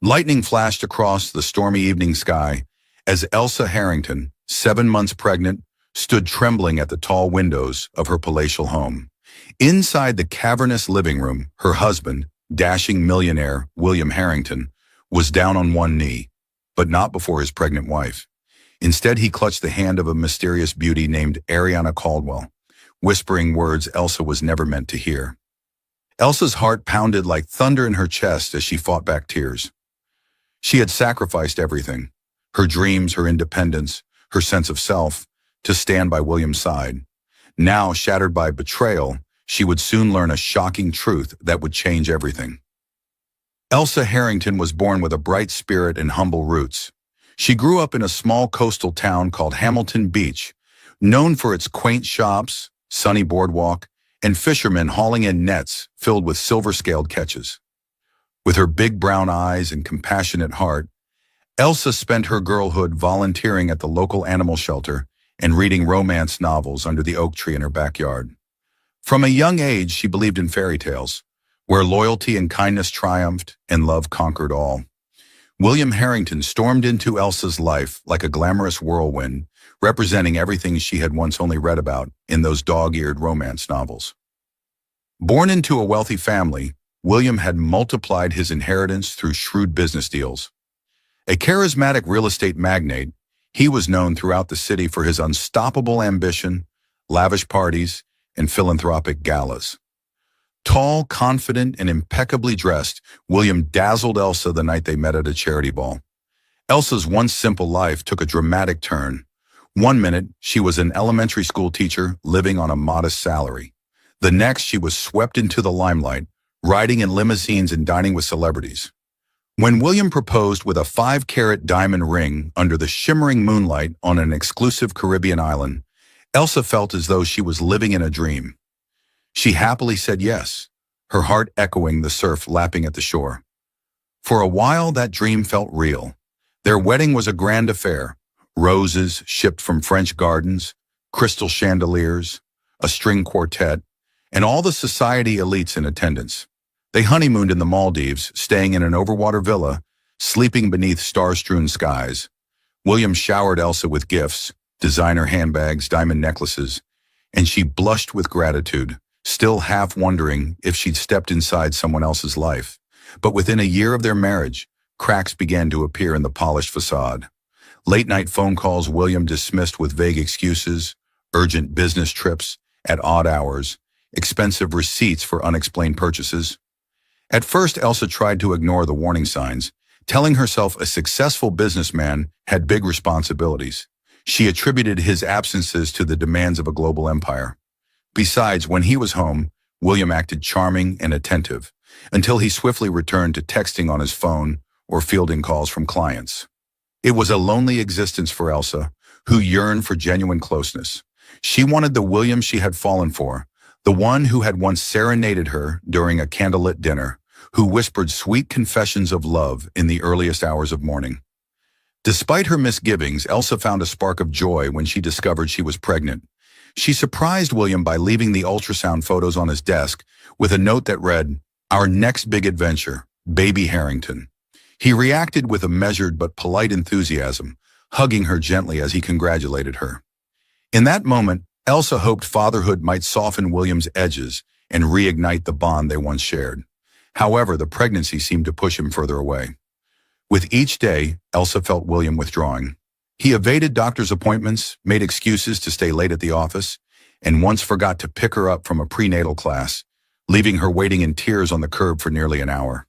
Lightning flashed across the stormy evening sky as Elsa Harrington, 7 months pregnant, stood trembling at the tall windows of her palatial home. Inside the cavernous living room, her husband, dashing millionaire William Harrington, was down on one knee, but not before his pregnant wife. Instead, he clutched the hand of a mysterious beauty named Ariana Caldwell, whispering words Elsa was never meant to hear. Elsa's heart pounded like thunder in her chest as she fought back tears. She had sacrificed everything, her dreams, her independence, her sense of self, to stand by William's side. Now, shattered by betrayal, she would soon learn a shocking truth that would change everything. Elsa Harrington was born with a bright spirit and humble roots. She grew up in a small coastal town called Hamilton Beach, known for its quaint shops, sunny boardwalk, and fishermen hauling in nets filled with silver-scaled catches. With her big brown eyes and compassionate heart, Elsa spent her girlhood volunteering at the local animal shelter and reading romance novels under the oak tree in her backyard. From a young age, she believed in fairy tales, where loyalty and kindness triumphed and love conquered all. William Harrington stormed into Elsa's life like a glamorous whirlwind, representing everything she had once only read about in those dog-eared romance novels. Born into a wealthy family, William had multiplied his inheritance through shrewd business deals. A charismatic real estate magnate, he was known throughout the city for his unstoppable ambition, lavish parties, and philanthropic galas. Tall, confident, and impeccably dressed, William dazzled Elsa the night they met at a charity ball. Elsa's once simple life took a dramatic turn. One minute, she was an elementary school teacher living on a modest salary. The next, she was swept into the limelight, riding in limousines and dining with celebrities. When William proposed with a 5-carat diamond ring under the shimmering moonlight on an exclusive Caribbean island, Elsa felt as though she was living in a dream. She happily said yes, her heart echoing the surf lapping at the shore. For a while, that dream felt real. Their wedding was a grand affair. Roses shipped from French gardens, crystal chandeliers, a string quartet, and all the society elites in attendance. They honeymooned in the Maldives, staying in an overwater villa, sleeping beneath star-strewn skies. William showered Elsa with gifts, designer handbags, diamond necklaces, and she blushed with gratitude, still half wondering if she'd stepped inside someone else's life. But within a year of their marriage, cracks began to appear in the polished facade. Late-night phone calls William dismissed with vague excuses, urgent business trips at odd hours, expensive receipts for unexplained purchases. At first, Elsa tried to ignore the warning signs, telling herself a successful businessman had big responsibilities. She attributed his absences to the demands of a global empire. Besides, when he was home, William acted charming and attentive, until he swiftly returned to texting on his phone or fielding calls from clients. It was a lonely existence for Elsa, who yearned for genuine closeness. She wanted the William she had fallen for, the one who had once serenaded her during a candlelit dinner, who whispered sweet confessions of love in the earliest hours of morning. Despite her misgivings, Elsa found a spark of joy when she discovered she was pregnant. She surprised William by leaving the ultrasound photos on his desk with a note that read, "Our next big adventure, Baby Harrington." He reacted with a measured but polite enthusiasm, hugging her gently as he congratulated her. In that moment, Elsa hoped fatherhood might soften William's edges and reignite the bond they once shared. However, the pregnancy seemed to push him further away. With each day, Elsa felt William withdrawing. He evaded doctor's appointments, made excuses to stay late at the office, and once forgot to pick her up from a prenatal class, leaving her waiting in tears on the curb for nearly an hour.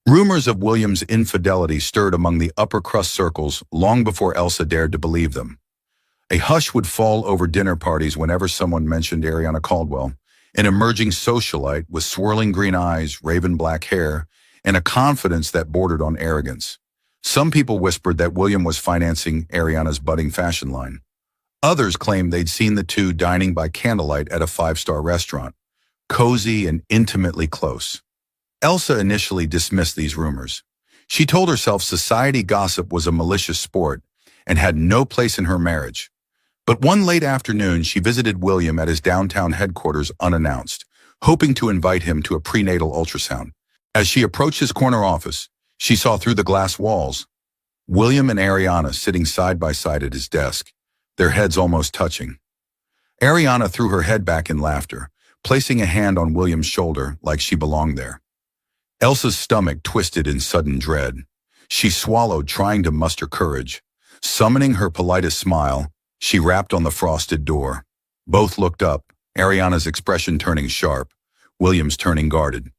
Rumors of William's infidelity stirred among the upper-crust circles long before Elsa dared to believe them. A hush would fall over dinner parties whenever someone mentioned Ariana Caldwell, an emerging socialite with swirling green eyes, raven black hair, and a confidence that bordered on arrogance. Some people whispered that William was financing Ariana's budding fashion line. Others claimed they'd seen the two dining by candlelight at a 5-star restaurant, cozy and intimately close. Elsa initially dismissed these rumors. She told herself society gossip was a malicious sport and had no place in her marriage. But one late afternoon, she visited William at his downtown headquarters unannounced, hoping to invite him to a prenatal ultrasound. As she approached his corner office, She saw through the glass walls. William and Ariana sitting side by side at his desk, their heads almost touching. Ariana threw her head back in laughter, placing a hand on William's shoulder like she belonged there. Elsa's stomach twisted in sudden dread. She swallowed, trying to muster courage. Summoning her politest smile, she rapped on the frosted door. Both looked up, Ariana's expression turning sharp, William's turning guarded.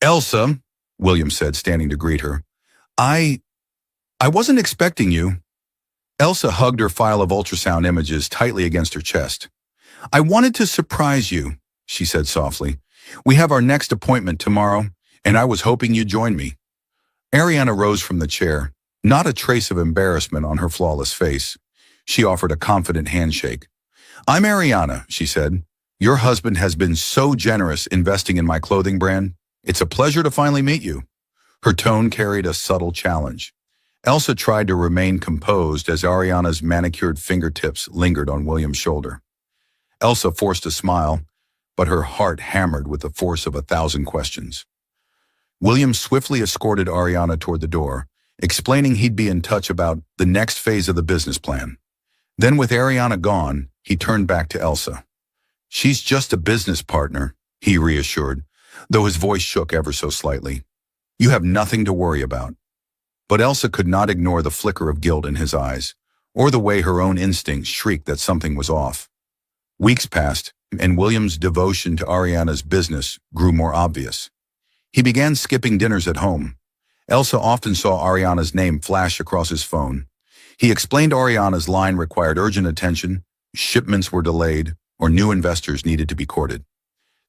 "Elsa," William said, standing to greet her. I wasn't expecting you." Elsa hugged her file of ultrasound images tightly against her chest. "I wanted to surprise you," she said softly. "We have our next appointment tomorrow, and I was hoping you'd join me." Ariana rose from the chair, not a trace of embarrassment on her flawless face. She offered a confident handshake. "I'm Ariana," she said. "Your husband has been so generous investing in my clothing brand. It's a pleasure to finally meet you." Her tone carried a subtle challenge. Elsa tried to remain composed as Ariana's manicured fingertips lingered on William's shoulder. Elsa forced a smile, but her heart hammered with the force of 1,000 questions. William swiftly escorted Ariana toward the door, explaining he'd be in touch about the next phase of the business plan. Then, with Ariana gone, he turned back to Elsa. "She's just a business partner," he reassured, though his voice shook ever so slightly. "You have nothing to worry about." But Elsa could not ignore the flicker of guilt in his eyes, or the way her own instincts shrieked that something was off. Weeks passed, and William's devotion to Ariana's business grew more obvious. He began skipping dinners at home. Elsa often saw Ariana's name flash across his phone. He explained Ariana's line required urgent attention, shipments were delayed, or new investors needed to be courted.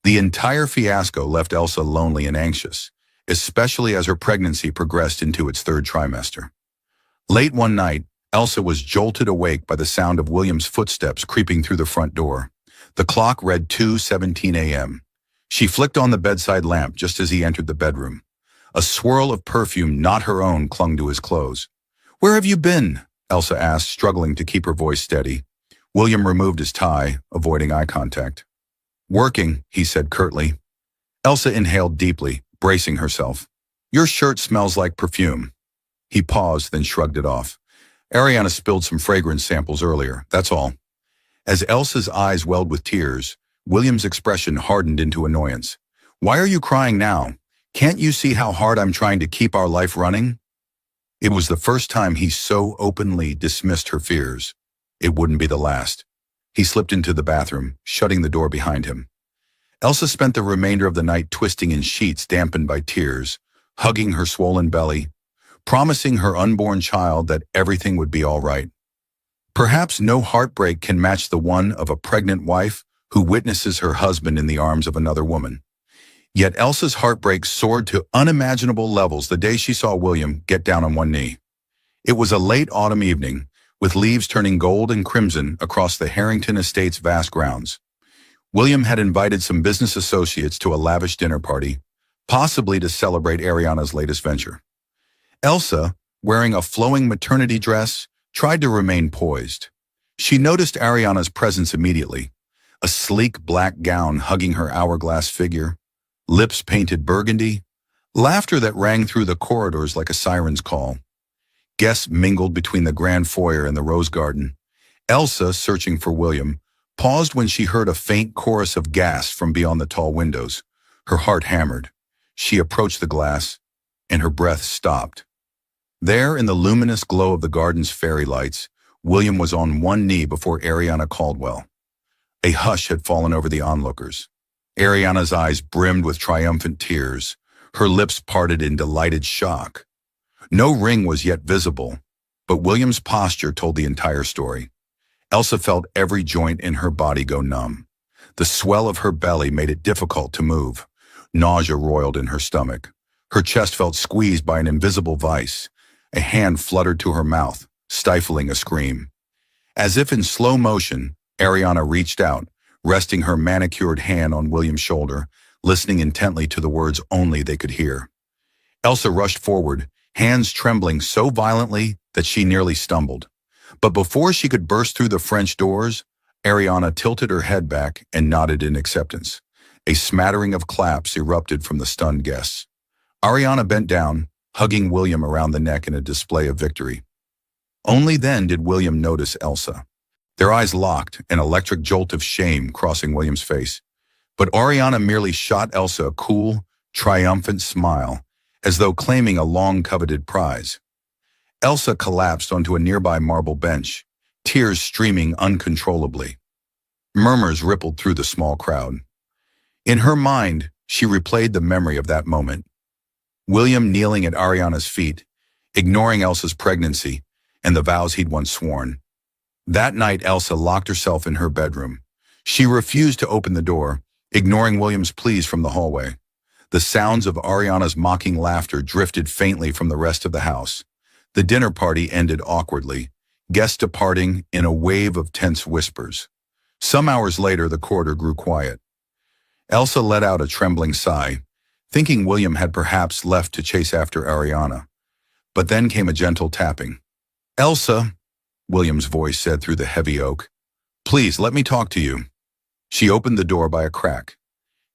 The entire fiasco left Elsa lonely and anxious, especially as her pregnancy progressed into its third trimester. Late one night, Elsa was jolted awake by the sound of William's footsteps creeping through the front door. The clock read 2:17 a.m. She flicked on the bedside lamp just as he entered the bedroom. A swirl of perfume not her own clung to his clothes. "Where have you been?" Elsa asked, struggling to keep her voice steady. William removed his tie, avoiding eye contact. "Working," he said curtly. Elsa inhaled deeply, bracing herself. "Your shirt smells like perfume." He paused, then shrugged it off. "Ariana spilled some fragrance samples earlier, that's all." As Elsa's eyes welled with tears, William's expression hardened into annoyance. "Why are you crying now? Can't you see how hard I'm trying to keep our life running?" It was the first time he so openly dismissed her fears. It wouldn't be the last. He slipped into the bathroom, shutting the door behind him. Elsa spent the remainder of the night twisting in sheets dampened by tears, hugging her swollen belly, promising her unborn child that everything would be all right. Perhaps no heartbreak can match the one of a pregnant wife who witnesses her husband in the arms of another woman. Yet Elsa's heartbreak soared to unimaginable levels the day she saw William get down on one knee. It was a late autumn evening, with leaves turning gold and crimson across the Harrington Estate's vast grounds. William had invited some business associates to a lavish dinner party, possibly to celebrate Ariana's latest venture. Elsa, wearing a flowing maternity dress, tried to remain poised. She noticed Ariana's presence immediately, a sleek black gown hugging her hourglass figure, lips painted burgundy, laughter that rang through the corridors like a siren's call. Guests mingled between the grand foyer and the rose garden. Elsa, searching for William, paused when she heard a faint chorus of gasps from beyond the tall windows. Her heart hammered. She approached the glass, and her breath stopped. There, in the luminous glow of the garden's fairy lights, William was on one knee before Ariana Caldwell. A hush had fallen over the onlookers. Ariana's eyes brimmed with triumphant tears, her lips parted in delighted shock. No ring was yet visible, but William's posture told the entire story. Elsa felt every joint in her body go numb. The swell of her belly made it difficult to move. Nausea roiled in her stomach. Her chest felt squeezed by an invisible vice. A hand fluttered to her mouth, stifling a scream. As if in slow motion, Ariana reached out, resting her manicured hand on William's shoulder, listening intently to the words only they could hear. Elsa rushed forward, hands trembling so violently that she nearly stumbled. But before she could burst through the French doors, Ariana tilted her head back and nodded in acceptance. A smattering of claps erupted from the stunned guests. Ariana bent down, hugging William around the neck in a display of victory. Only then did William notice Elsa. Their eyes locked, an electric jolt of shame crossing William's face. But Ariana merely shot Elsa a cool, triumphant smile, as though claiming a long-coveted prize. Elsa collapsed onto a nearby marble bench, tears streaming uncontrollably. Murmurs rippled through the small crowd. In her mind, she replayed the memory of that moment. William kneeling at Ariana's feet, ignoring Elsa's pregnancy and the vows he'd once sworn. That night, Elsa locked herself in her bedroom. She refused to open the door, ignoring William's pleas from the hallway. The sounds of Ariana's mocking laughter drifted faintly from the rest of the house. The dinner party ended awkwardly, guests departing in a wave of tense whispers. Some hours later, the corridor grew quiet. Elsa let out a trembling sigh, thinking William had perhaps left to chase after Ariana. But then came a gentle tapping. "Elsa," William's voice said through the heavy oak, "please let me talk to you." She opened the door by a crack.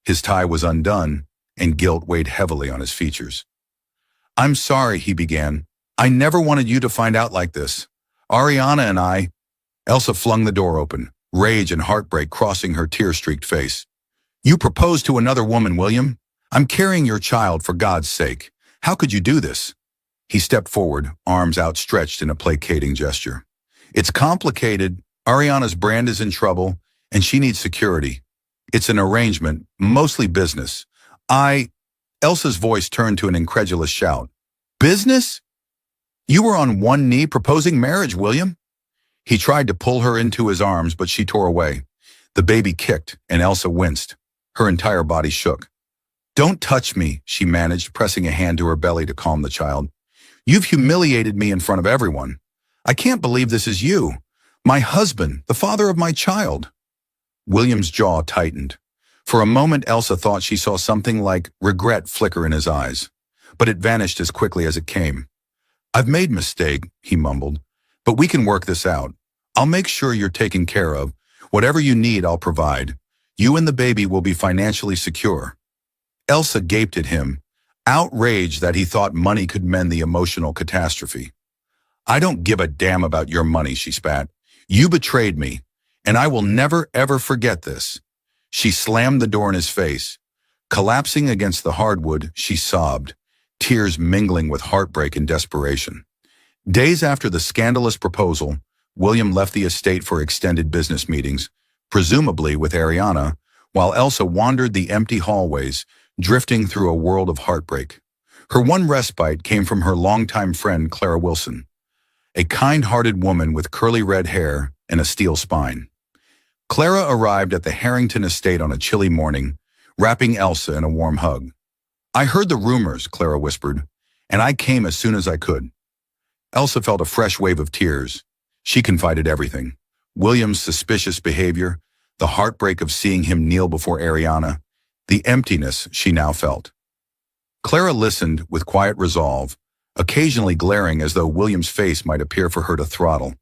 His tie was undone, and guilt weighed heavily on his features. "I'm sorry," he began. "I never wanted you to find out like this. Ariana and I—" Elsa flung the door open, rage and heartbreak crossing her tear-streaked face. "You proposed to another woman, William. I'm carrying your child, for God's sake. How could you do this?" He stepped forward, arms outstretched in a placating gesture. "It's complicated. Ariana's brand is in trouble, and she needs security. It's an arrangement, mostly business. Elsa's voice turned to an incredulous shout. "Business? You were on one knee proposing marriage, William." He tried to pull her into his arms, but she tore away. The baby kicked, and Elsa winced. Her entire body shook. "Don't touch me," she managed, pressing a hand to her belly to calm the child. "You've humiliated me in front of everyone. I can't believe this is you. My husband, the father of my child." William's jaw tightened. For a moment, Elsa thought she saw something like regret flicker in his eyes, but it vanished as quickly as it came. "I've made a mistake," he mumbled, "but we can work this out. I'll make sure you're taken care of. Whatever you need, I'll provide. You and the baby will be financially secure." Elsa gaped at him, outraged that he thought money could mend the emotional catastrophe. "I don't give a damn about your money," she spat. "You betrayed me, and I will never ever forget this." She slammed the door in his face. Collapsing against the hardwood, she sobbed, tears mingling with heartbreak and desperation. Days after the scandalous proposal, William left the estate for extended business meetings, presumably with Ariana, while Elsa wandered the empty hallways, drifting through a world of heartbreak. Her one respite came from her longtime friend Clara Wilson, a kind-hearted woman with curly red hair and a steel spine. Clara arrived at the Harrington estate on a chilly morning, wrapping Elsa in a warm hug. "I heard the rumors," Clara whispered, "and I came as soon as I could." Elsa felt a fresh wave of tears. She confided everything: William's suspicious behavior, the heartbreak of seeing him kneel before Ariana, the emptiness she now felt. Clara listened with quiet resolve, occasionally glaring as though William's face might appear for her to throttle.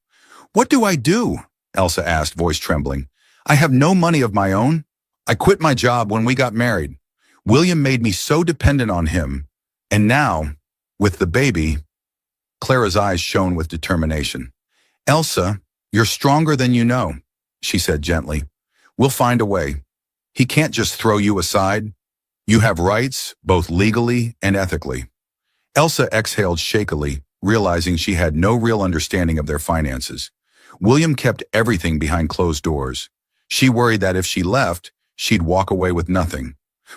"What do I do?" Elsa asked, voice trembling. "I have no money of my own. I quit my job when we got married. William made me so dependent on him. And now, with the baby—" Clara's eyes shone with determination. "Elsa, you're stronger than you know," she said gently. "We'll find a way. He can't just throw you aside. You have rights, both legally and ethically." Elsa exhaled shakily, realizing she had no real understanding of their finances. William kept everything behind closed doors. She worried that if she left, she'd walk away with nothing,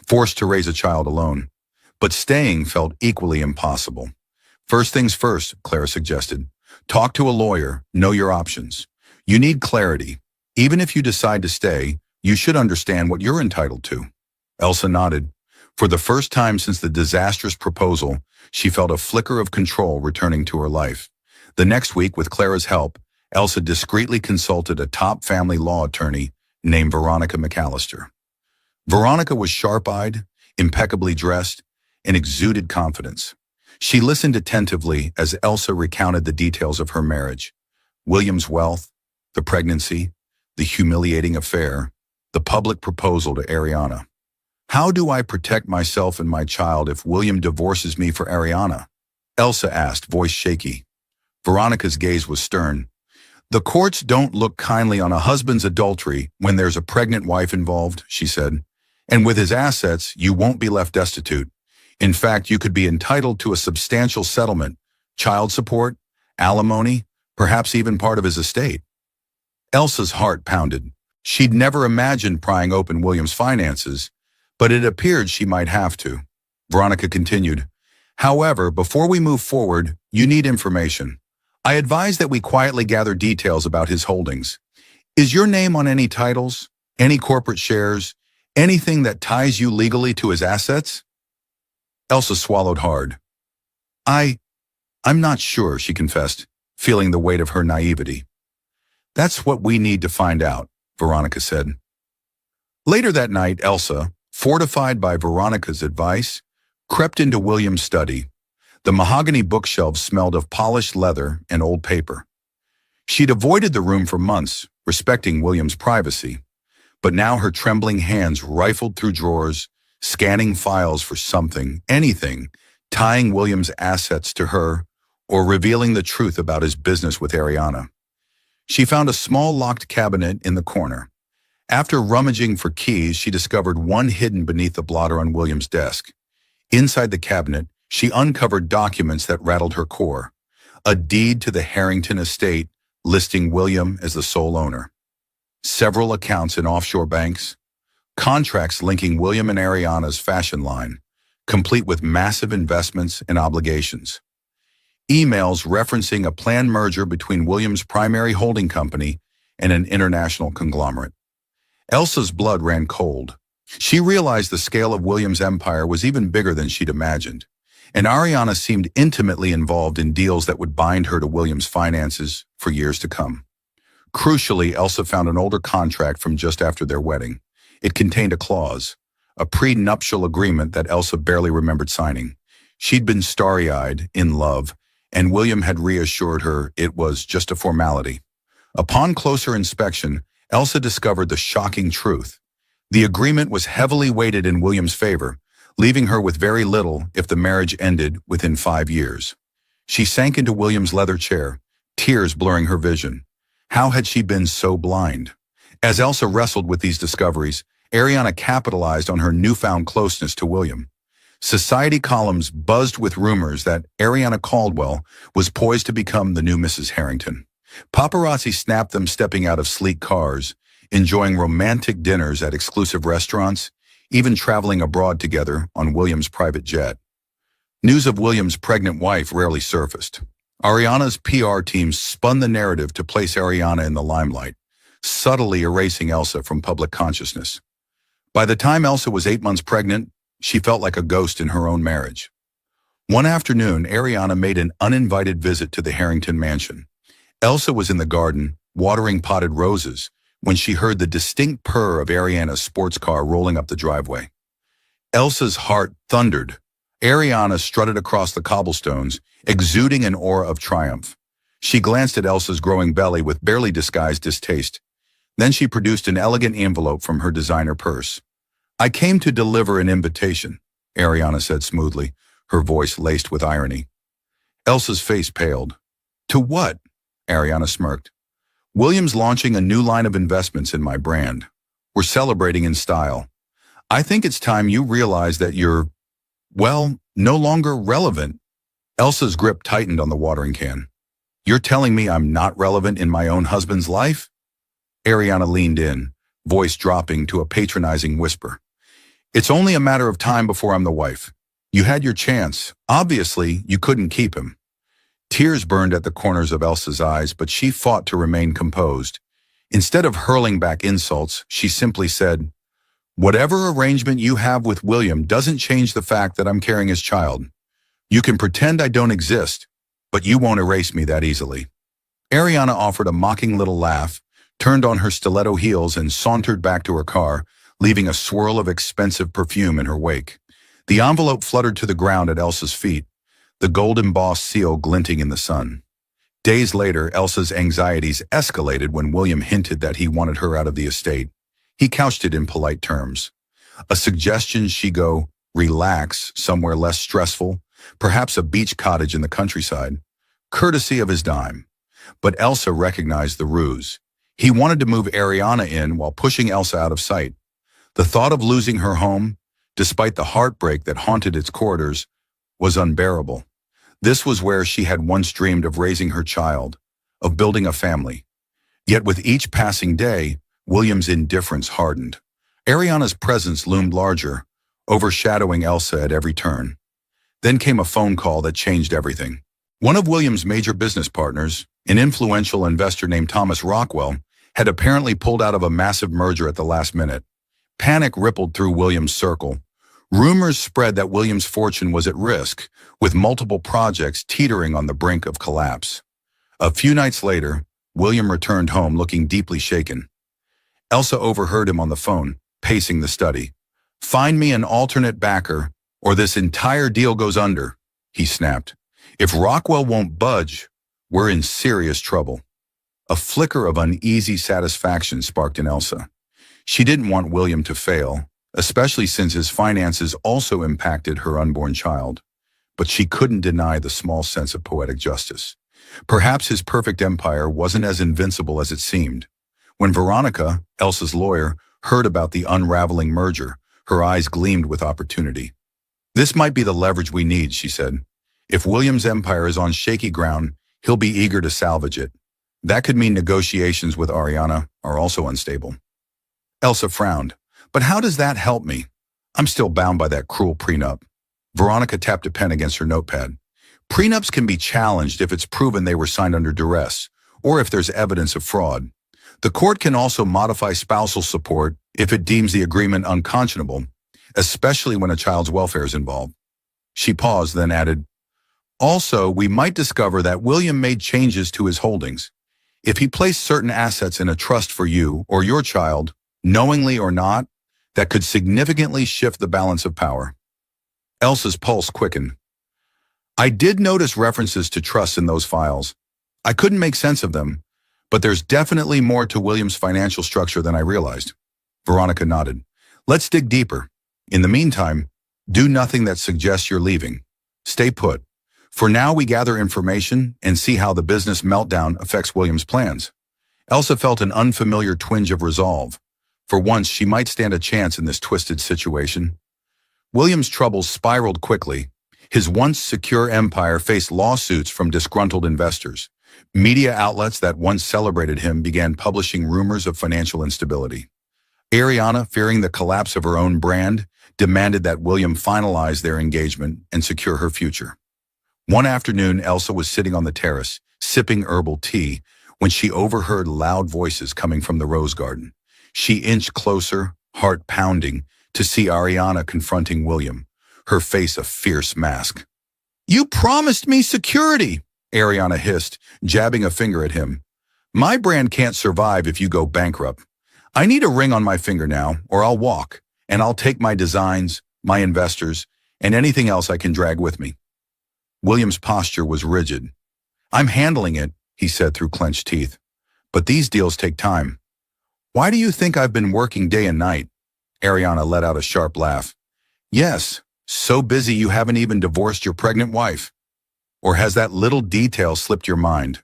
forced to raise a child alone. But staying felt equally impossible. "First things first," Clara suggested. "Talk to a lawyer, know your options. You need clarity. Even if you decide to stay, you should understand what you're entitled to." Elsa nodded. For the first time since the disastrous proposal, she felt a flicker of control returning to her life. The next week, with Clara's help, Elsa discreetly consulted a top family law attorney named Veronica McAllister. Veronica was sharp-eyed, impeccably dressed, and exuded confidence. She listened attentively as Elsa recounted the details of her marriage: William's wealth, the pregnancy, the humiliating affair, the public proposal to Ariana. "How do I protect myself and my child if William divorces me for Ariana?" Elsa asked, voice shaky. Veronica's gaze was stern. The courts don't look kindly on a husband's adultery when there's a pregnant wife involved, she said. And with his assets, you won't be left destitute. In fact, you could be entitled to a substantial settlement, child support, alimony, perhaps even part of his estate. Elsa's heart pounded. She'd never imagined prying open William's finances, but it appeared she might have to. Veronica continued, however, before we move forward, you need information. I advise that we quietly gather details about his holdings. Is your name on any titles, any corporate shares, anything that ties you legally to his assets? Elsa swallowed hard. I'm not sure, she confessed, feeling the weight of her naivety. That's what we need to find out, Veronica said. Later that night, Elsa, fortified by Veronica's advice, crept into William's study. The mahogany bookshelves smelled of polished leather and old paper. She'd avoided the room for months, respecting William's privacy, but now her trembling hands rifled through drawers, scanning files for something, anything, tying William's assets to her or revealing the truth about his business with Ariana. She found a small locked cabinet in the corner. After rummaging for keys, she discovered one hidden beneath the blotter on William's desk. Inside the cabinet, she uncovered documents that rattled her core. A deed to the Harrington estate listing William as the sole owner. Several accounts in offshore banks. Contracts linking William and Ariana's fashion line, complete with massive investments and obligations. Emails referencing a planned merger between William's primary holding company and an international conglomerate. Elsa's blood ran cold. She realized the scale of William's empire was even bigger than she'd imagined, and Ariana seemed intimately involved in deals that would bind her to William's finances for years to come. Crucially, Elsa found an older contract from just after their wedding. It contained a clause, a prenuptial agreement that Elsa barely remembered signing. She'd been starry-eyed, in love, and William had reassured her it was just a formality. Upon closer inspection, Elsa discovered the shocking truth. The agreement was heavily weighted in William's favor, leaving her with very little if the marriage ended within 5 years. She sank into William's leather chair, tears blurring her vision. How had she been so blind? As Elsa wrestled with these discoveries, Ariana capitalized on her newfound closeness to William. Society columns buzzed with rumors that Ariana Caldwell was poised to become the new Mrs. Harrington. Paparazzi snapped them stepping out of sleek cars, enjoying romantic dinners at exclusive restaurants, even traveling abroad together on William's private jet. News of William's pregnant wife rarely surfaced. Ariana's PR team spun the narrative to place Ariana in the limelight, subtly erasing Elsa from public consciousness. By the time Elsa was 8 months pregnant, she felt like a ghost in her own marriage. One afternoon, Ariana made an uninvited visit to the Harrington mansion. Elsa was in the garden, watering potted roses, when she heard the distinct purr of Ariana's sports car rolling up the driveway. Elsa's heart thundered. Ariana strutted across the cobblestones, exuding an aura of triumph. She glanced at Elsa's growing belly with barely disguised distaste. Then she produced an elegant envelope from her designer purse. I came to deliver an invitation, Ariana said smoothly, her voice laced with irony. Elsa's face paled. To what? Ariana smirked. William's launching a new line of investments in my brand. We're celebrating in style. I think it's time you realize that you're, well, no longer relevant. Elsa's grip tightened on the watering can. You're telling me I'm not relevant in my own husband's life? Ariana leaned in, voice dropping to a patronizing whisper. It's only a matter of time before I'm the wife. You had your chance. Obviously, you couldn't keep him. Tears burned at the corners of Elsa's eyes, but she fought to remain composed. Instead of hurling back insults, she simply said, whatever arrangement you have with William doesn't change the fact that I'm carrying his child. You can pretend I don't exist, but you won't erase me that easily. Ariana offered a mocking little laugh, turned on her stiletto heels and sauntered back to her car, leaving a swirl of expensive perfume in her wake. The envelope fluttered to the ground at Elsa's feet, the gold-embossed seal glinting in the sun. Days later, Elsa's anxieties escalated when William hinted that he wanted her out of the estate. He couched it in polite terms. A suggestion she go, relax, somewhere less stressful, perhaps a beach cottage in the countryside, courtesy of his dime. But Elsa recognized the ruse. He wanted to move Ariana in while pushing Elsa out of sight. The thought of losing her home, despite the heartbreak that haunted its corridors, was unbearable. This was where she had once dreamed of raising her child, of building a family. Yet with each passing day, William's indifference hardened. Ariana's presence loomed larger, overshadowing Elsa at every turn. Then came a phone call that changed everything. One of William's major business partners, an influential investor named Thomas Rockwell, had apparently pulled out of a massive merger at the last minute. Panic rippled through William's circle. Rumors spread that William's fortune was at risk, with multiple projects teetering on the brink of collapse. A few nights later, William returned home looking deeply shaken. Elsa overheard him on the phone, pacing the study. "Find me an alternate backer, or this entire deal goes under," he snapped. "If Rockwell won't budge, we're in serious trouble." A flicker of uneasy satisfaction sparked in Elsa. She didn't want William to fail, especially since his finances also impacted her unborn child. But she couldn't deny the small sense of poetic justice. Perhaps his perfect empire wasn't as invincible as it seemed. When Veronica, Elsa's lawyer, heard about the unraveling merger, her eyes gleamed with opportunity. "This might be the leverage we need," she said. "If William's empire is on shaky ground, he'll be eager to salvage it. That could mean negotiations with Ariana are also unstable." Elsa frowned. "But how does that help me? I'm still bound by that cruel prenup." Veronica tapped a pen against her notepad. "Prenups can be challenged if it's proven they were signed under duress, or if there's evidence of fraud. The court can also modify spousal support if it deems the agreement unconscionable, especially when a child's welfare is involved." She paused, then added, "Also, we might discover that William made changes to his holdings. If he placed certain assets in a trust for you or your child, knowingly or not, that could significantly shift the balance of power." Elsa's pulse quickened. "I did notice references to trusts in those files. I couldn't make sense of them, but there's definitely more to William's financial structure than I realized." Veronica nodded. "Let's dig deeper. In the meantime, do nothing that suggests you're leaving. Stay put. For now, we gather information and see how the business meltdown affects William's plans." Elsa felt an unfamiliar twinge of resolve. For once, she might stand a chance in this twisted situation. William's troubles spiraled quickly. His once secure empire faced lawsuits from disgruntled investors. Media outlets that once celebrated him began publishing rumors of financial instability. Ariana, fearing the collapse of her own brand, demanded that William finalize their engagement and secure her future. One afternoon, Elsa was sitting on the terrace, sipping herbal tea, when she overheard loud voices coming from the rose garden. She inched closer, heart pounding, to see Ariana confronting William, her face a fierce mask. "You promised me security," Ariana hissed, jabbing a finger at him. "My brand can't survive if you go bankrupt. I need a ring on my finger now, or I'll walk, and I'll take my designs, my investors, and anything else I can drag with me." William's posture was rigid. "I'm handling it," he said through clenched teeth. "But these deals take time." "Why do you think I've been working day and night?" Ariana let out a sharp laugh. "Yes, so busy you haven't even divorced your pregnant wife. Or has that little detail slipped your mind?"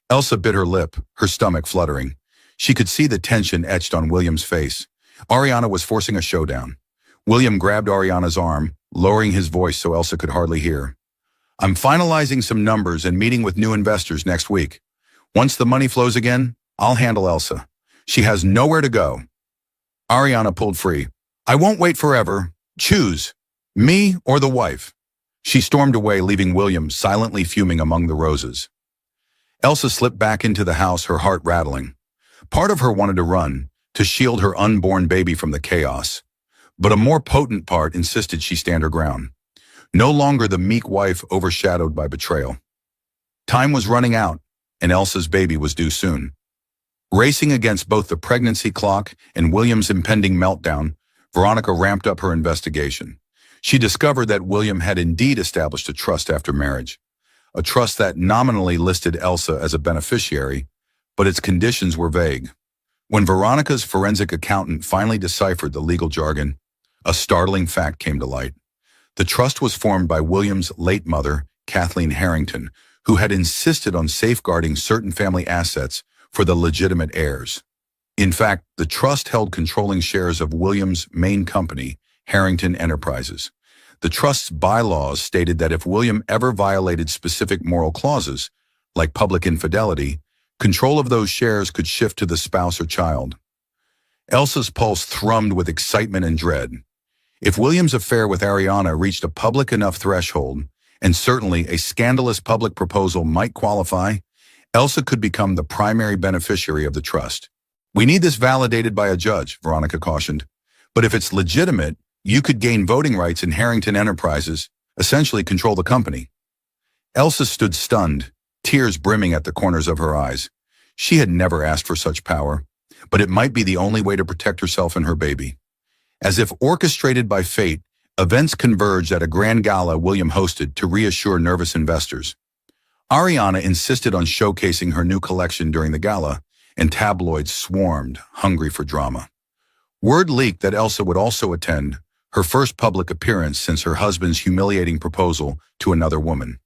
Elsa bit her lip, her stomach fluttering. She could see the tension etched on William's face. Ariana was forcing a showdown. William grabbed Ariana's arm, lowering his voice so Elsa could hardly hear. "I'm finalizing some numbers and meeting with new investors next week. Once the money flows again, I'll handle Elsa. She has nowhere to go." Ariana pulled free. "I won't wait forever. Choose, me or the wife." She stormed away, leaving William silently fuming among the roses. Elsa slipped back into the house, her heart rattling. Part of her wanted to run, to shield her unborn baby from the chaos. But a more potent part insisted she stand her ground. No longer the meek wife overshadowed by betrayal. Time was running out, and Elsa's baby was due soon. Racing against both the pregnancy clock and William's impending meltdown, Veronica ramped up her investigation. She discovered that William had indeed established a trust after marriage, a trust that nominally listed Elsa as a beneficiary, but its conditions were vague. When Veronica's forensic accountant finally deciphered the legal jargon, a startling fact came to light. The trust was formed by William's late mother, Kathleen Harrington, who had insisted on safeguarding certain family assets for the legitimate heirs. In fact, the trust held controlling shares of William's main company, Harrington Enterprises. The trust's bylaws stated that if William ever violated specific moral clauses, like public infidelity, control of those shares could shift to the spouse or child. Elsa's pulse thrummed with excitement and dread. If William's affair with Ariana reached a public enough threshold, and certainly a scandalous public proposal might qualify, Elsa could become the primary beneficiary of the trust. "We need this validated by a judge," Veronica cautioned. "But if it's legitimate, you could gain voting rights in Harrington Enterprises, essentially control the company." Elsa stood stunned, tears brimming at the corners of her eyes. She had never asked for such power, but it might be the only way to protect herself and her baby. As if orchestrated by fate, events converged at a grand gala William hosted to reassure nervous investors. Ariana insisted on showcasing her new collection during the gala, and tabloids swarmed, hungry for drama. Word leaked that Elsa would also attend, her first public appearance since her husband's humiliating proposal to another woman.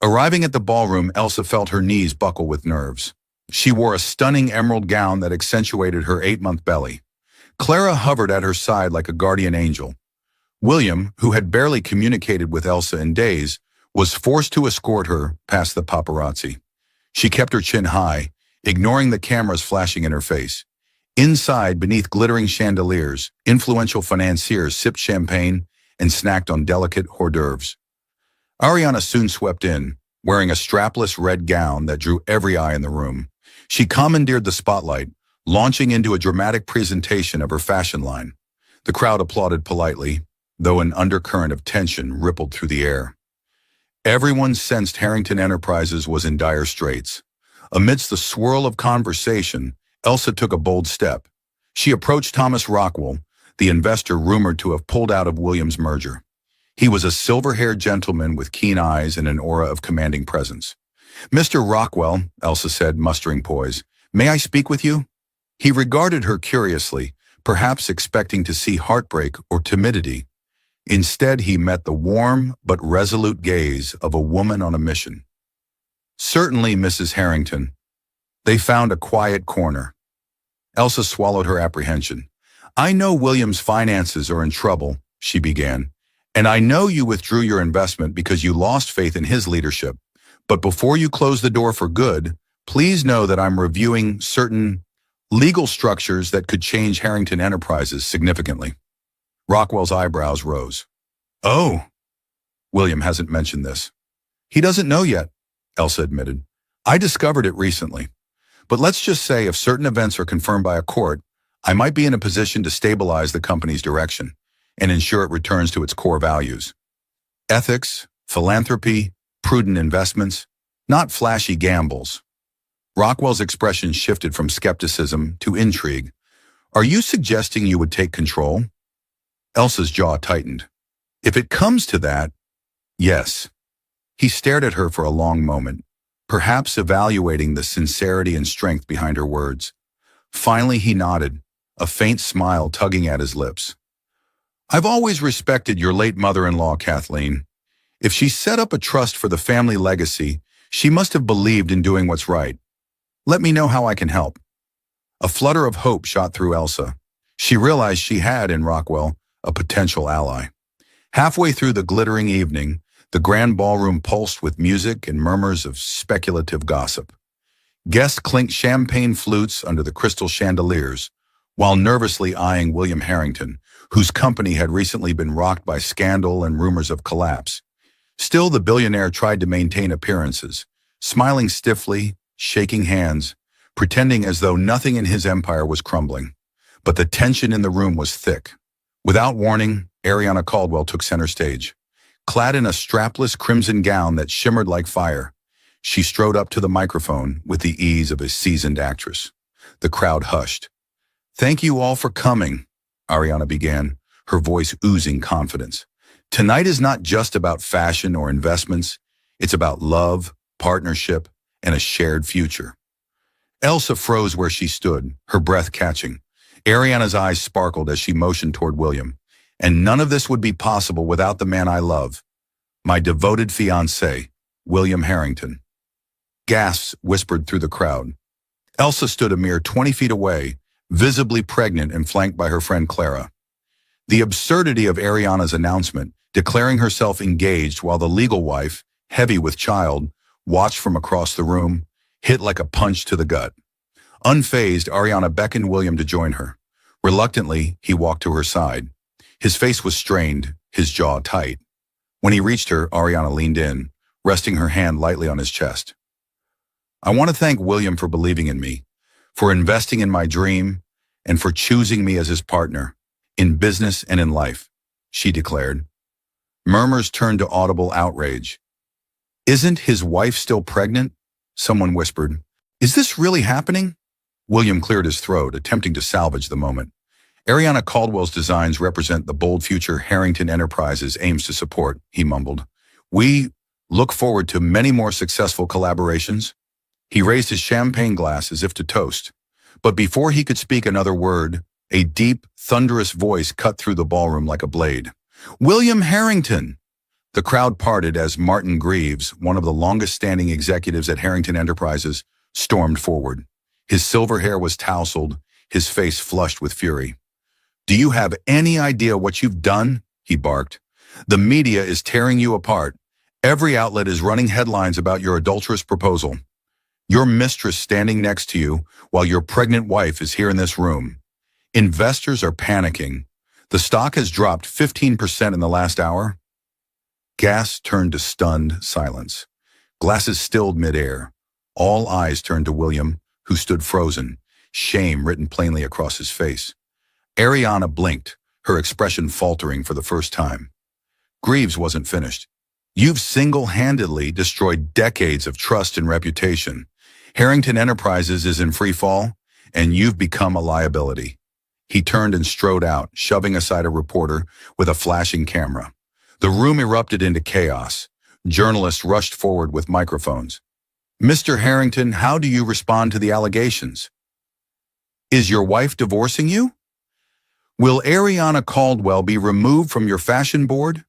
Arriving at the ballroom, Elsa felt her knees buckle with nerves. She wore a stunning emerald gown that accentuated her 8-month belly. Clara hovered at her side like a guardian angel. William, who had barely communicated with Elsa in days, was forced to escort her past the paparazzi. She kept her chin high, ignoring the cameras flashing in her face. Inside, beneath glittering chandeliers, influential financiers sipped champagne and snacked on delicate hors d'oeuvres. Ariana soon swept in, wearing a strapless red gown that drew every eye in the room. She commandeered the spotlight, launching into a dramatic presentation of her fashion line. The crowd applauded politely, though an undercurrent of tension rippled through the air. Everyone sensed Harrington Enterprises was in dire straits. Amidst the swirl of conversation, Elsa took a bold step. She approached Thomas Rockwell, the investor rumored to have pulled out of Williams' merger. He was a silver-haired gentleman with keen eyes and an aura of commanding presence. "Mr. Rockwell," Elsa said, mustering poise, "may I speak with you?" He regarded her curiously, perhaps expecting to see heartbreak or timidity. Instead, he met the warm but resolute gaze of a woman on a mission. "Certainly, Mrs. Harrington." They found a quiet corner. Elsa swallowed her apprehension. "I know William's finances are in trouble," she began, "and I know you withdrew your investment because you lost faith in his leadership. But before you close the door for good, please know that I'm reviewing certain legal structures that could change Harrington Enterprises significantly." Rockwell's eyebrows rose. "Oh, William hasn't mentioned this." "He doesn't know yet," Elsa admitted. "I discovered it recently. But let's just say if certain events are confirmed by a court, I might be in a position to stabilize the company's direction and ensure it returns to its core values. Ethics, philanthropy, prudent investments, not flashy gambles." Rockwell's expression shifted from skepticism to intrigue. "Are you suggesting you would take control?" Elsa's jaw tightened. "If it comes to that, yes." He stared at her for a long moment, perhaps evaluating the sincerity and strength behind her words. Finally, he nodded, a faint smile tugging at his lips. "I've always respected your late mother-in-law, Kathleen. If she set up a trust for the family legacy, she must have believed in doing what's right. Let me know how I can help." A flutter of hope shot through Elsa. She realized she had, in Rockwell, a potential ally. Halfway through the glittering evening, the grand ballroom pulsed with music and murmurs of speculative gossip. Guests clinked champagne flutes under the crystal chandeliers, while nervously eyeing William Harrington, whose company had recently been rocked by scandal and rumors of collapse. Still, the billionaire tried to maintain appearances, smiling stiffly, shaking hands, pretending as though nothing in his empire was crumbling. But the tension in the room was thick. Without warning, Ariana Caldwell took center stage. Clad in a strapless crimson gown that shimmered like fire, she strode up to the microphone with the ease of a seasoned actress. The crowd hushed. "Thank you all for coming," Ariana began, her voice oozing confidence. "Tonight is not just about fashion or investments. It's about love, partnership, and a shared future." Elsa froze where she stood, her breath catching. Ariana's eyes sparkled as she motioned toward William. And none of this would be possible without the man I love, my devoted fiancé, William Harrington. Gasps whispered through the crowd. Elsa stood a mere 20 feet away, visibly pregnant and flanked by her friend Clara. The absurdity of Ariana's announcement, declaring herself engaged while the legal wife, heavy with child, watched from across the room, hit like a punch to the gut. Unfazed, Ariana beckoned William to join her. Reluctantly, he walked to her side. His face was strained, his jaw tight. When he reached her, Ariana leaned in, resting her hand lightly on his chest. I want to thank William for believing in me, for investing in my dream, and for choosing me as his partner, in business and in life, she declared. Murmurs turned to audible outrage. Isn't his wife still pregnant? Someone whispered. Is this really happening? William cleared his throat, attempting to salvage the moment. Ariana Caldwell's designs represent the bold future Harrington Enterprises aims to support, he mumbled. We look forward to many more successful collaborations. He raised his champagne glass as if to toast. But before he could speak another word, a deep, thunderous voice cut through the ballroom like a blade. William Harrington! The crowd parted as Martin Greaves, one of the longest-standing executives at Harrington Enterprises, stormed forward. His silver hair was tousled, his face flushed with fury. Do you have any idea what you've done? He barked. The media is tearing you apart. Every outlet is running headlines about your adulterous proposal. Your mistress standing next to you while your pregnant wife is here in this room. Investors are panicking. The stock has dropped 15% in the last hour. Gas turned to stunned silence. Glasses stilled midair. All eyes turned to William, who stood frozen, shame written plainly across his face. Ariana blinked, her expression faltering for the first time. Greaves wasn't finished. You've single-handedly destroyed decades of trust and reputation. Harrington Enterprises is in free fall, and you've become a liability. He turned and strode out, shoving aside a reporter with a flashing camera. The room erupted into chaos. Journalists rushed forward with microphones. Mr. Harrington, how do you respond to the allegations? Is your wife divorcing you? Will Ariana Caldwell be removed from your fashion board?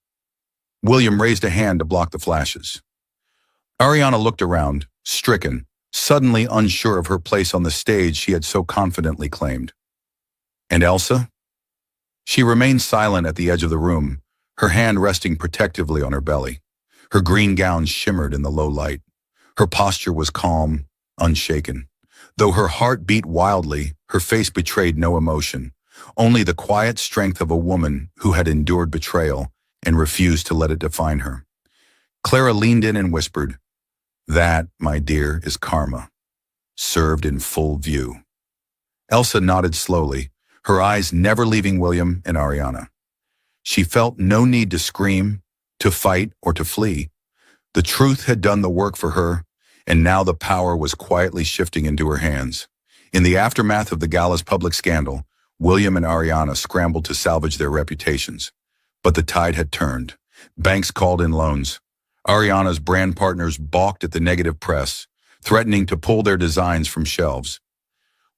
William raised a hand to block the flashes. Ariana looked around, stricken, suddenly unsure of her place on the stage she had so confidently claimed. And Elsa? She remained silent at the edge of the room, her hand resting protectively on her belly. Her green gown shimmered in the low light. Her posture was calm, unshaken. Though her heart beat wildly, her face betrayed no emotion, only the quiet strength of a woman who had endured betrayal and refused to let it define her. Clara leaned in and whispered, That, my dear, is karma, served in full view. Elsa nodded slowly, her eyes never leaving William and Ariana. She felt no need to scream, to fight, or to flee. The truth had done the work for her, and now the power was quietly shifting into her hands. In the aftermath of the gala's public scandal, William and Ariana scrambled to salvage their reputations. But the tide had turned. Banks called in loans. Ariana's brand partners balked at the negative press, threatening to pull their designs from shelves.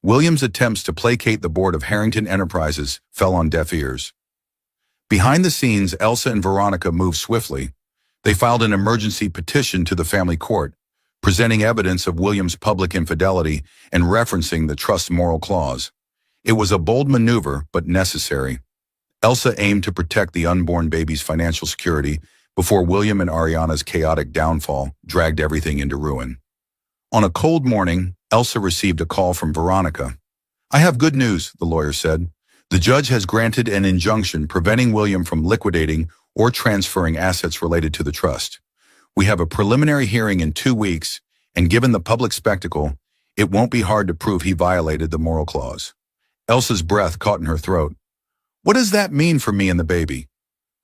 William's attempts to placate the board of Harrington Enterprises fell on deaf ears. Behind the scenes, Elsa and Veronica moved swiftly. They filed an emergency petition to the family court, presenting evidence of William's public infidelity and referencing the trust's moral clause. It was a bold maneuver, but necessary. Elsa aimed to protect the unborn baby's financial security before William and Ariana's chaotic downfall dragged everything into ruin. On a cold morning, Elsa received a call from Veronica. I have good news, the lawyer said. The judge has granted an injunction preventing William from liquidating or transferring assets related to the trust. We have a preliminary hearing in 2 weeks, and given the public spectacle, it won't be hard to prove he violated the moral clause. Elsa's breath caught in her throat. What does that mean for me and the baby?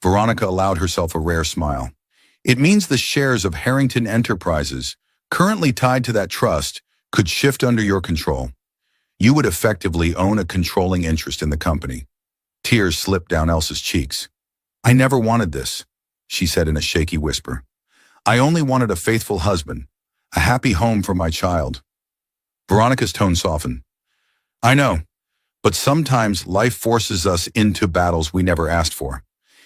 Veronica allowed herself a rare smile. It means the shares of Harrington Enterprises, currently tied to that trust, could shift under your control. You would effectively own a controlling interest in the company. Tears slipped down Elsa's cheeks. I never wanted this, she said in a shaky whisper. I only wanted a faithful husband, a happy home for my child. Veronica's tone softened. I know, But sometimes life forces us into battles we never asked for.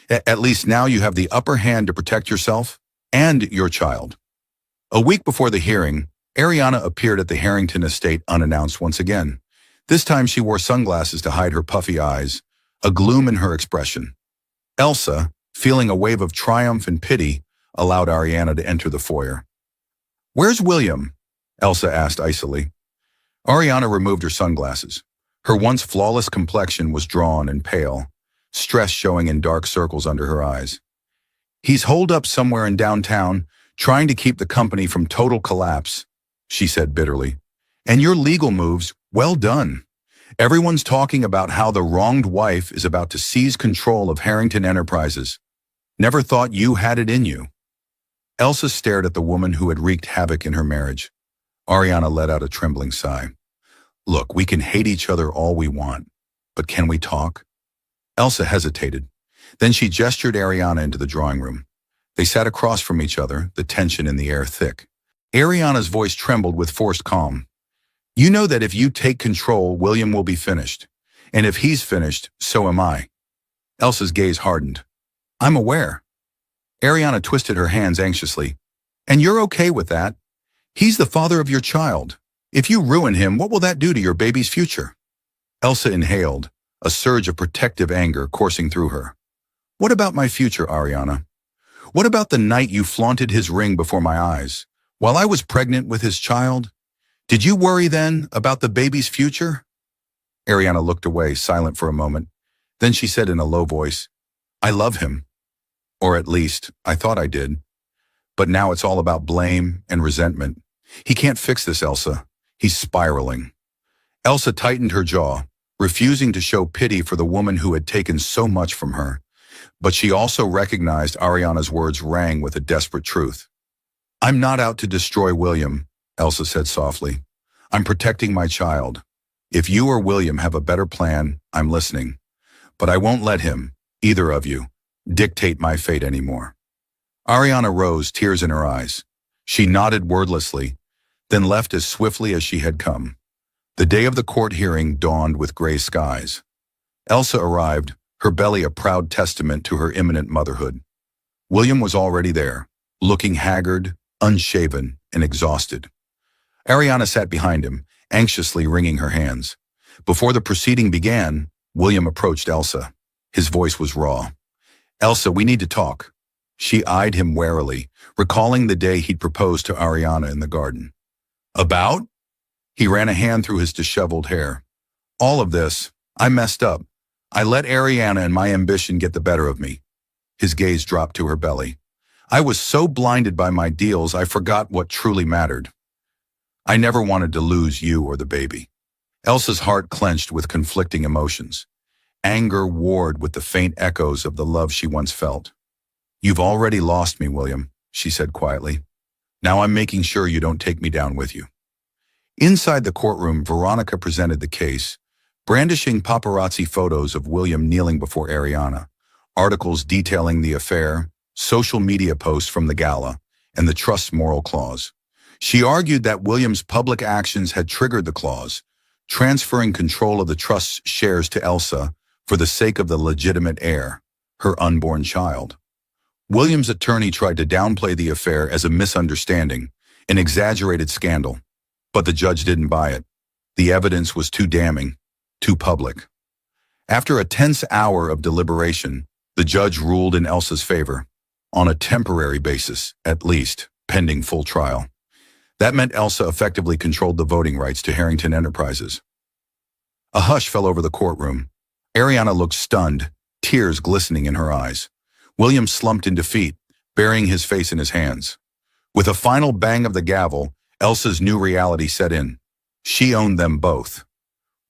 At least now you have the upper hand to protect yourself and your child. A week before the hearing, Ariana appeared at the Harrington estate unannounced once again. This time she wore sunglasses to hide her puffy eyes, a gloom in her expression. Elsa, feeling a wave of triumph and pity, allowed Ariana to enter the foyer. "Where's William?" Elsa asked icily. Ariana removed her sunglasses. Her once flawless complexion was drawn and pale, stress showing in dark circles under her eyes. "He's holed up somewhere in downtown, trying to keep the company from total collapse," she said bitterly. "And your legal moves, well done. Everyone's talking about how the wronged wife is about to seize control of Harrington Enterprises. Never thought you had it in you." Elsa stared at the woman who had wreaked havoc in her marriage. Ariana let out a trembling sigh. "Look, we can hate each other all we want, but can we talk?" Elsa hesitated. Then she gestured Ariana into the drawing room. They sat across from each other, the tension in the air thick. Ariana's voice trembled with forced calm. "You know that if you take control, William will be finished. And if he's finished, so am I." Elsa's gaze hardened. "I'm aware." Ariana twisted her hands anxiously. "And you're okay with that? He's the father of your child. If you ruin him, what will that do to your baby's future?" Elsa inhaled, a surge of protective anger coursing through her. "What about my future, Ariana? What about the night you flaunted his ring before my eyes, while I was pregnant with his child? Did you worry then about the baby's future?" Ariana looked away, silent for a moment. Then she said in a low voice, "I love him. Or at least, I thought I did. But now it's all about blame and resentment. He can't fix this, Elsa. He's spiraling." Elsa tightened her jaw, refusing to show pity for the woman who had taken so much from her. But she also recognized Ariana's words rang with a desperate truth. "I'm not out to destroy William," Elsa said softly. "I'm protecting my child. If you or William have a better plan, I'm listening. But I won't let him, either of you, dictate my fate anymore." Ariana rose, tears in her eyes. She nodded wordlessly, then left as swiftly as she had come. The day of the court hearing dawned with gray skies. Elsa arrived, her belly a proud testament to her imminent motherhood. William was already there, looking haggard, unshaven, and exhausted. Ariana sat behind him, anxiously wringing her hands. Before the proceeding began, William approached Elsa. His voice was raw. "Elsa, we need to talk." She eyed him warily, recalling the day he'd proposed to Ariana in the garden. "About?" He ran a hand through his disheveled hair. "All of this. I messed up. I let Ariana and my ambition get the better of me." His gaze dropped to her belly. "I was so blinded by my deals I forgot what truly mattered. I never wanted to lose you or the baby." Elsa's heart clenched with conflicting emotions. Anger warred with the faint echoes of the love she once felt. "You've already lost me, William," she said quietly. "Now I'm making sure you don't take me down with you." Inside the courtroom, Veronica presented the case, brandishing paparazzi photos of William kneeling before Ariana, articles detailing the affair, social media posts from the gala, and the trust's moral clause. She argued that William's public actions had triggered the clause, transferring control of the trust's shares to Elsa for the sake of the legitimate heir, her unborn child. William's attorney tried to downplay the affair as a misunderstanding, an exaggerated scandal, but the judge didn't buy it. The evidence was too damning, too public. After a tense hour of deliberation, the judge ruled in Elsa's favor, on a temporary basis, at least, pending full trial. That meant Elsa effectively controlled the voting rights to Harrington Enterprises. A hush fell over the courtroom. Ariana looked stunned, tears glistening in her eyes. William slumped in defeat, burying his face in his hands. With a final bang of the gavel, Elsa's new reality set in. She owned them both.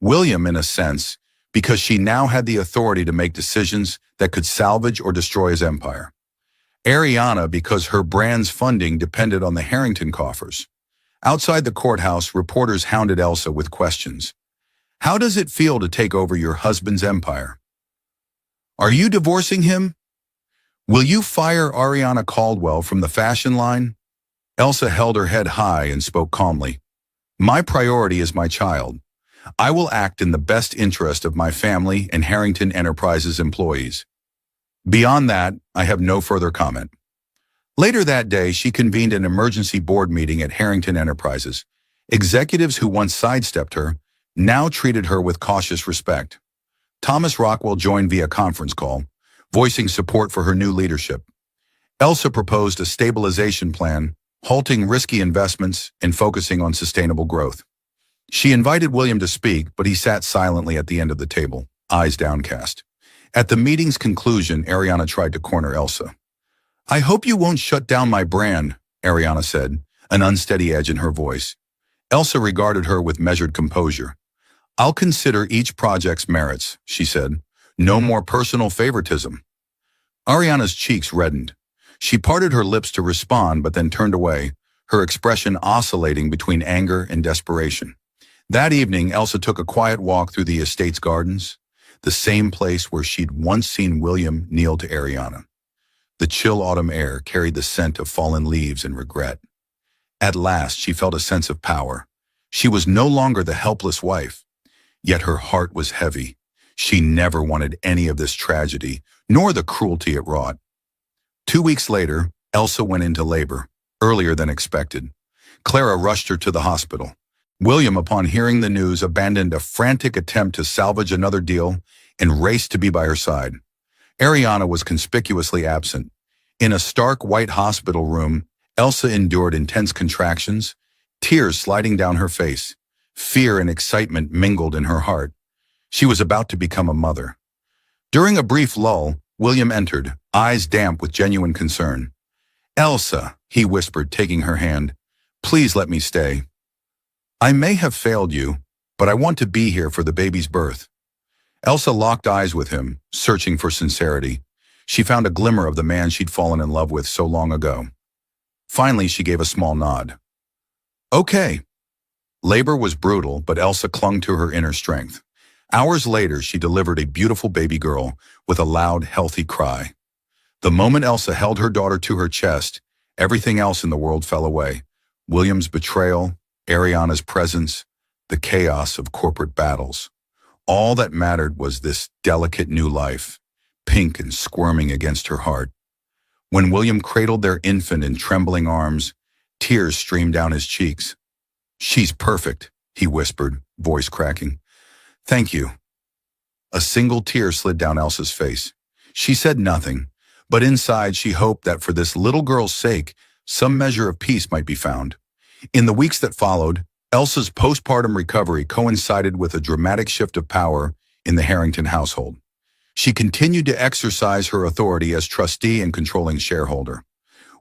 William, in a sense, because she now had the authority to make decisions that could salvage or destroy his empire. Ariana, because her brand's funding depended on the Harrington coffers. Outside the courthouse, reporters hounded Elsa with questions. "How does it feel to take over your husband's empire? Are you divorcing him? Will you fire Ariana Caldwell from the fashion line?" Elsa held her head high and spoke calmly. "My priority is my child. I will act in the best interest of my family and Harrington Enterprises employees. Beyond that, I have no further comment. Later that day, she convened an emergency board meeting at Harrington Enterprises. Executives who once sidestepped her now treated her with cautious respect. Thomas Rockwell joined via conference call, voicing support for her new leadership. Elsa proposed a stabilization plan, halting risky investments and focusing on sustainable growth. She invited William to speak, but he sat silently at the end of the table, eyes downcast. At the meeting's conclusion, Ariana tried to corner Elsa. "I hope you won't shut down my brand," Ariana said, an unsteady edge in her voice. Elsa regarded her with measured composure. "I'll consider each project's merits," she said. "No more personal favoritism." Ariana's cheeks reddened. She parted her lips to respond but then turned away, her expression oscillating between anger and desperation. That evening, Elsa took a quiet walk through the estate's gardens, the same place where she'd once seen William kneel to Ariana. The chill autumn air carried the scent of fallen leaves and regret. At last, she felt a sense of power. She was no longer the helpless wife. Yet her heart was heavy. She never wanted any of this tragedy, nor the cruelty it wrought. 2 weeks later, Elsa went into labor, earlier than expected. Clara rushed her to the hospital. William, upon hearing the news, abandoned a frantic attempt to salvage another deal and raced to be by her side. Ariana was conspicuously absent. In a stark white hospital room, Elsa endured intense contractions, tears sliding down her face. Fear and excitement mingled in her heart. She was about to become a mother. During a brief lull, William entered, eyes damp with genuine concern. "Elsa," he whispered, taking her hand, "please let me stay. I may have failed you, but I want to be here for the baby's birth." Elsa locked eyes with him, searching for sincerity. She found a glimmer of the man she'd fallen in love with so long ago. Finally, she gave a small nod. "Okay." Labor was brutal, but Elsa clung to her inner strength. Hours later, she delivered a beautiful baby girl with a loud, healthy cry. The moment Elsa held her daughter to her chest, everything else in the world fell away. William's betrayal, Ariana's presence, the chaos of corporate battles. All that mattered was this delicate new life, pink and squirming against her heart. When William cradled their infant in trembling arms, tears streamed down his cheeks. "She's perfect," he whispered, voice cracking. "Thank you." A single tear slid down Elsa's face. She said nothing, but inside she hoped that for this little girl's sake, some measure of peace might be found. In the weeks that followed, Elsa's postpartum recovery coincided with a dramatic shift of power in the Harrington household. She continued to exercise her authority as trustee and controlling shareholder.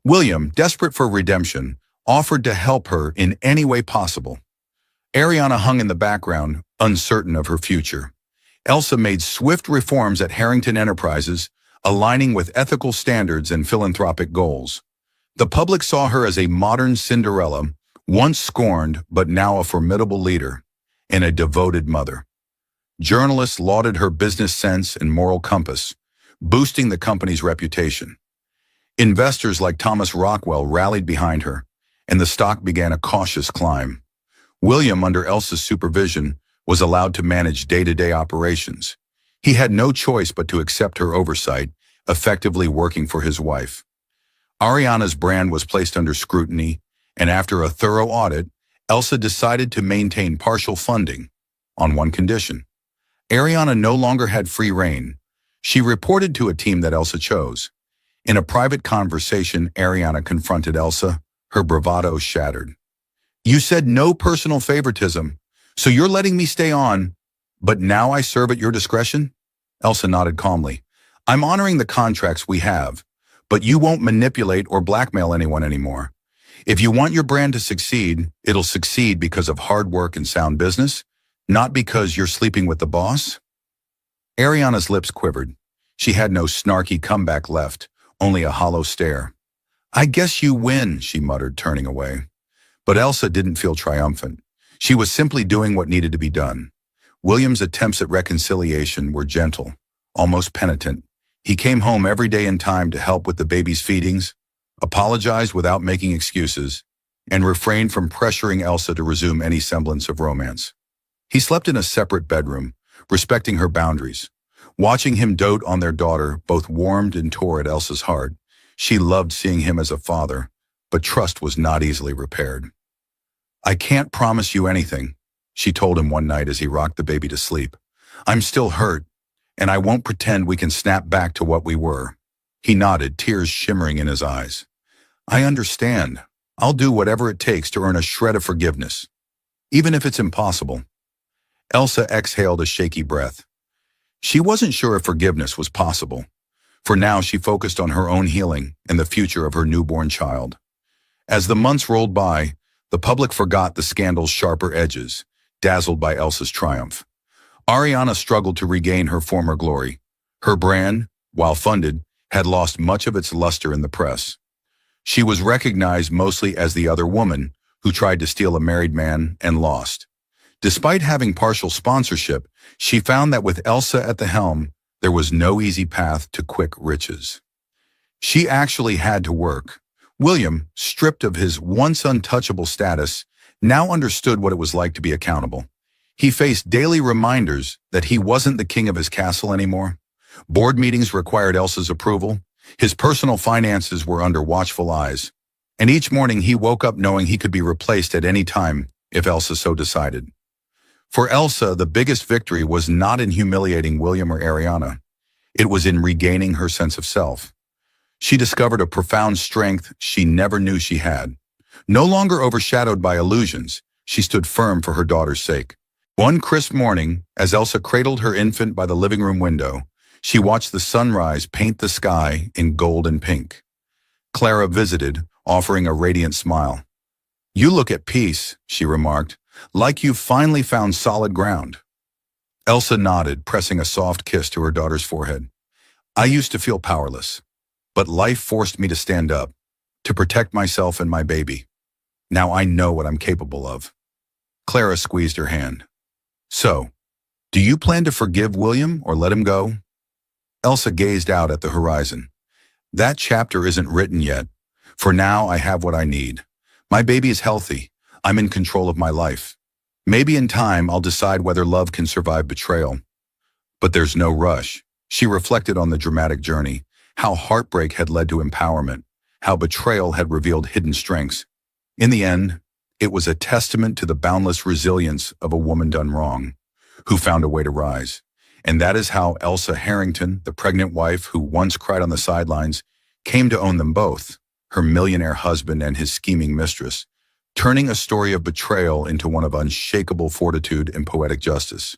William, desperate for redemption, offered to help her in any way possible. Ariana hung in the background, uncertain of her future. Elsa made swift reforms at Harrington Enterprises, aligning with ethical standards and philanthropic goals. The public saw her as a modern Cinderella, once scorned but now a formidable leader, and a devoted mother. Journalists lauded her business sense and moral compass, boosting the company's reputation. Investors like Thomas Rockwell rallied behind her, and the stock began a cautious climb. William, under Elsa's supervision, was allowed to manage day-to-day operations. He had no choice but to accept her oversight, effectively working for his wife. Ariana's brand was placed under scrutiny, and after a thorough audit, Elsa decided to maintain partial funding, on one condition. Ariana no longer had free rein. She reported to a team that Elsa chose. In a private conversation, Ariana confronted Elsa, her bravado shattered. "You said no personal favoritism, so you're letting me stay on, but now I serve at your discretion?" Elsa nodded calmly. "I'm honoring the contracts we have, but you won't manipulate or blackmail anyone anymore. If you want your brand to succeed, it'll succeed because of hard work and sound business, not because you're sleeping with the boss." Ariana's lips quivered. She had no snarky comeback left, only a hollow stare. "I guess you win," she muttered, turning away. But Elsa didn't feel triumphant. She was simply doing what needed to be done. William's attempts at reconciliation were gentle, almost penitent. He came home every day in time to help with the baby's feedings, apologized without making excuses, and refrained from pressuring Elsa to resume any semblance of romance. He slept in a separate bedroom, respecting her boundaries. Watching him dote on their daughter both warmed and tore at Elsa's heart. She loved seeing him as a father, but trust was not easily repaired. "I can't promise you anything," she told him one night as he rocked the baby to sleep. "I'm still hurt, and I won't pretend we can snap back to what we were." He nodded, tears shimmering in his eyes. "I understand. I'll do whatever it takes to earn a shred of forgiveness, even if it's impossible." Elsa exhaled a shaky breath. She wasn't sure if forgiveness was possible. For now, she focused on her own healing and the future of her newborn child. As the months rolled by, the public forgot the scandal's sharper edges, dazzled by Elsa's triumph. Ariana struggled to regain her former glory. Her brand, while funded, had lost much of its luster in the press. She was recognized mostly as the other woman who tried to steal a married man and lost. Despite having partial sponsorship, she found that with Elsa at the helm, there was no easy path to quick riches. She actually had to work. William, stripped of his once untouchable status, now understood what it was like to be accountable. He faced daily reminders that he wasn't the king of his castle anymore. Board meetings required Elsa's approval. His personal finances were under watchful eyes. And each morning he woke up knowing he could be replaced at any time if Elsa so decided. For Elsa, the biggest victory was not in humiliating William or Ariana. It was in regaining her sense of self. She discovered a profound strength she never knew she had. No longer overshadowed by illusions, she stood firm for her daughter's sake. One crisp morning, as Elsa cradled her infant by the living room window, she watched the sunrise paint the sky in gold and pink. Clara visited, offering a radiant smile. "You look at peace," she remarked, "like you've finally found solid ground." Elsa nodded, pressing a soft kiss to her daughter's forehead. "I used to feel powerless, but life forced me to stand up, to protect myself and my baby. Now I know what I'm capable of." Clara squeezed her hand. "So, do you plan to forgive William or let him go?" Elsa gazed out at the horizon. "That chapter isn't written yet. For now, I have what I need. My baby is healthy. I'm in control of my life. Maybe in time, I'll decide whether love can survive betrayal. But there's no rush." She reflected on the dramatic journey, how heartbreak had led to empowerment, how betrayal had revealed hidden strengths. In the end, it was a testament to the boundless resilience of a woman done wrong, who found a way to rise. And that is how Elsa Harrington, the pregnant wife who once cried on the sidelines, came to own them both, her millionaire husband and his scheming mistress, turning a story of betrayal into one of unshakable fortitude and poetic justice.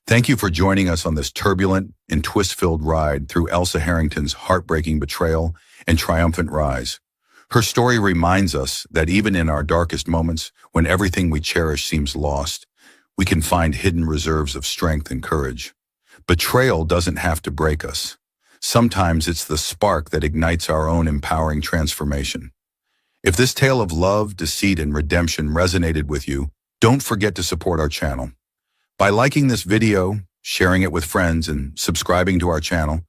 Thank you for joining us on this turbulent and twist-filled ride through Elsa Harrington's heartbreaking betrayal and triumphant rise. Her story reminds us that even in our darkest moments, when everything we cherish seems lost, we can find hidden reserves of strength and courage. Betrayal doesn't have to break us. Sometimes it's the spark that ignites our own empowering transformation. If this tale of love, deceit, and redemption resonated with you, don't forget to support our channel. By liking this video, sharing it with friends, and subscribing to our channel,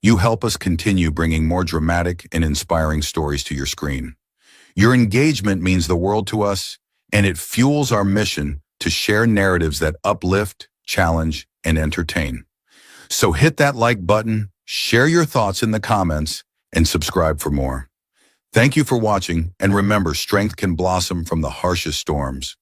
you help us continue bringing more dramatic and inspiring stories to your screen. Your engagement means the world to us, and it fuels our mission to share narratives that uplift, challenge, and entertain. So hit that like button, share your thoughts in the comments, and subscribe for more. Thank you for watching, and remember, strength can blossom from the harshest storms.